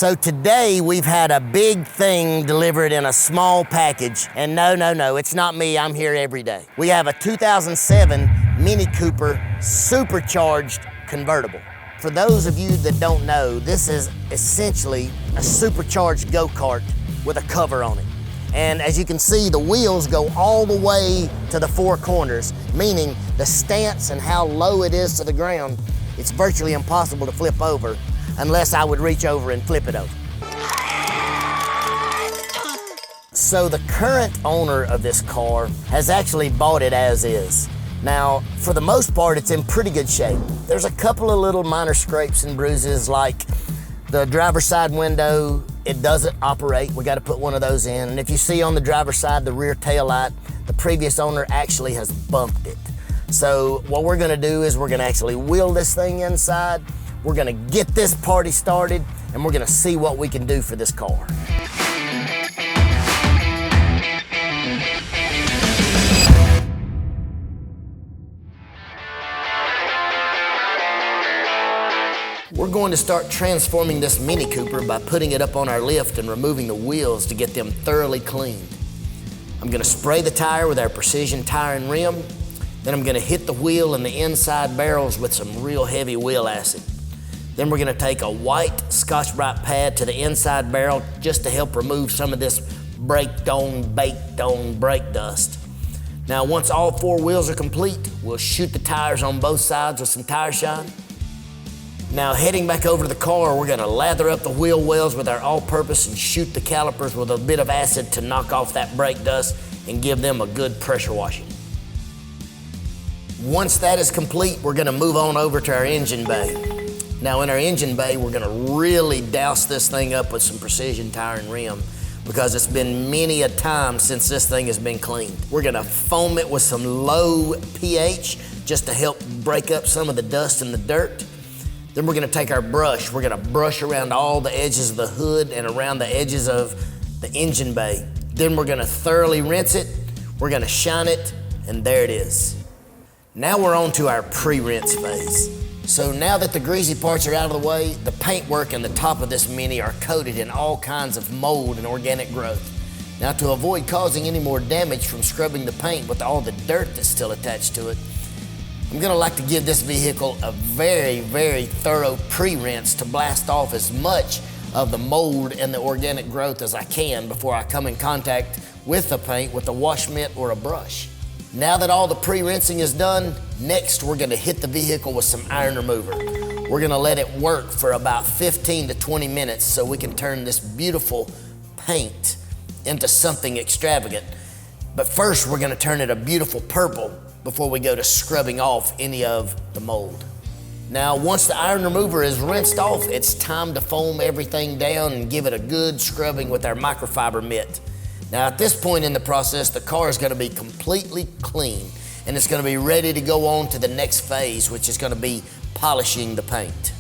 So today we've had a big thing delivered in a small package. And no, it's not me, I'm here every day. We have a 2007 Mini Cooper supercharged convertible. For those of you that don't know, this is essentially a supercharged go-kart with a cover on it. And as you can see, the wheels go all the way to the four corners, meaning the stance and how low it is to the ground, it's virtually impossible to flip over unless I would reach over and flip it over. So the current owner of this car has actually bought it as is. Now, for the most part, it's in pretty good shape. There's a couple of little minor scrapes and bruises, like the driver's side window, it doesn't operate. We got to put one of those in. And if you see on the driver's side, the rear tail light, the previous owner actually has bumped it. So what we're gonna do is we're gonna actually wheel this thing inside. We're gonna get this party started, and we're gonna see what we can do for this car. We're going to start transforming this Mini Cooper by putting it up on our lift and removing the wheels to get them thoroughly cleaned. I'm gonna spray the tire with our precision tire and rim. Then I'm gonna hit the wheel and the inside barrels with some real heavy wheel acid. Then we're gonna take a white Scotch-Brite pad to the inside barrel just to help remove some of this baked-on brake dust. Now, once all four wheels are complete, we'll shoot the tires on both sides with some tire shine. Now, heading back over to the car, we're gonna lather up the wheel wells with our all-purpose and shoot the calipers with a bit of acid to knock off that brake dust and give them a good pressure washing. Once that is complete, we're gonna move on over to our engine bay. Now, in our engine bay, we're gonna really douse this thing up with some precision tire and rim because it's been many a time since this thing has been cleaned. We're gonna foam it with some low pH just to help break up some of the dust and the dirt. Then we're gonna take our brush. We're gonna brush around all the edges of the hood and around the edges of the engine bay. Then we're gonna thoroughly rinse it. We're gonna shine it, and there it is. Now we're on to our pre-rinse phase. So now that the greasy parts are out of the way, the paintwork and the top of this Mini are coated in all kinds of mold and organic growth. Now, to avoid causing any more damage from scrubbing the paint with all the dirt that's still attached to it, I'm gonna like to give this vehicle a very thorough pre-rinse to blast off as much of the mold and the organic growth as I can before I come in contact with the paint with a wash mitt or a brush. Now that all the pre-rinsing is done, next we're gonna hit the vehicle with some iron remover. We're gonna let it work for about 15 to 20 minutes so we can turn this beautiful paint into something extravagant. But first, we're gonna turn it a beautiful purple before we go to scrubbing off any of the mold. Now, once the iron remover is rinsed off, it's time to foam everything down and give it a good scrubbing with our microfiber mitt. Now, at this point in the process, the car is gonna be completely clean and it's gonna be ready to go on to the next phase, which is gonna be polishing the paint.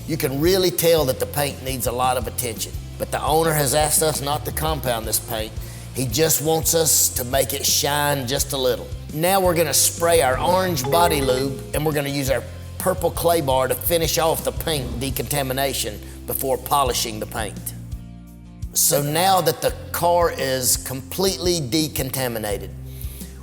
You can really tell that the paint needs a lot of attention, but the owner has asked us not to compound this paint. He just wants us to make it shine just a little. Now we're gonna spray our orange body lube and we're gonna use our purple clay bar to finish off the paint decontamination before polishing the paint. So now that the car is completely decontaminated,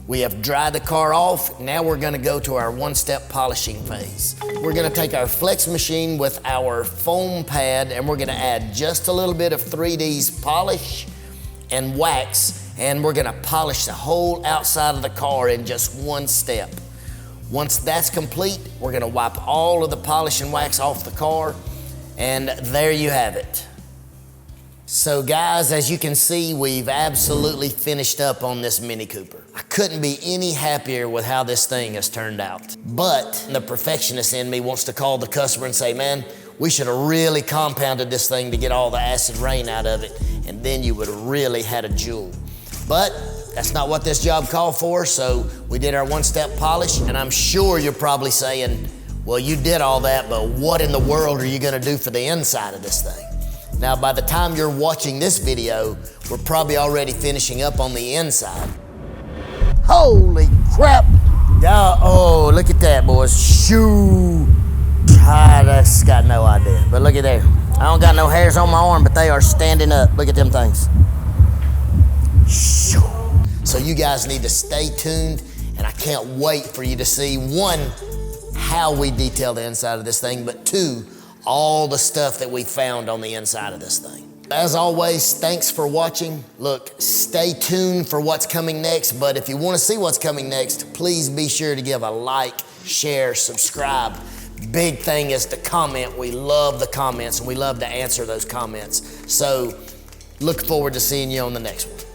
we have dried the car off. Now we're gonna go to our one-step polishing phase. We're gonna take our flex machine with our foam pad and we're gonna add just a little bit of 3D's polish and wax, and we're gonna polish the whole outside of the car in just one step. Once that's complete, we're gonna wipe all of the polish and wax off the car, and there you have it. So guys, as you can see, we've absolutely finished up on this Mini Cooper. I couldn't be any happier with how this thing has turned out. But the perfectionist in me wants to call the customer and say, man, we should have really compounded this thing to get all the acid rain out of it, and then you would have really had a jewel. But that's not what this job called for, so we did our one-step polish, and I'm sure you're probably saying, well, you did all that, but what in the world are you gonna do for the inside of this thing? Now, by the time you're watching this video, we're probably already finishing up on the inside. Holy crap! Oh, look at that, boys. Shoo! I just got no idea, but look at there. I don't got no hairs on my arm, but they are standing up. Look at them things. So you guys need to stay tuned, and I can't wait for you to see, one, how we detail the inside of this thing, but two, all the stuff that we found on the inside of this thing. As always, thanks for watching. Look, stay tuned for what's coming next, but if you want to see what's coming next, please be sure to give a like, share, subscribe. Big thing is to comment. We love the comments, and we love to answer those comments. So look forward to seeing you on the next one.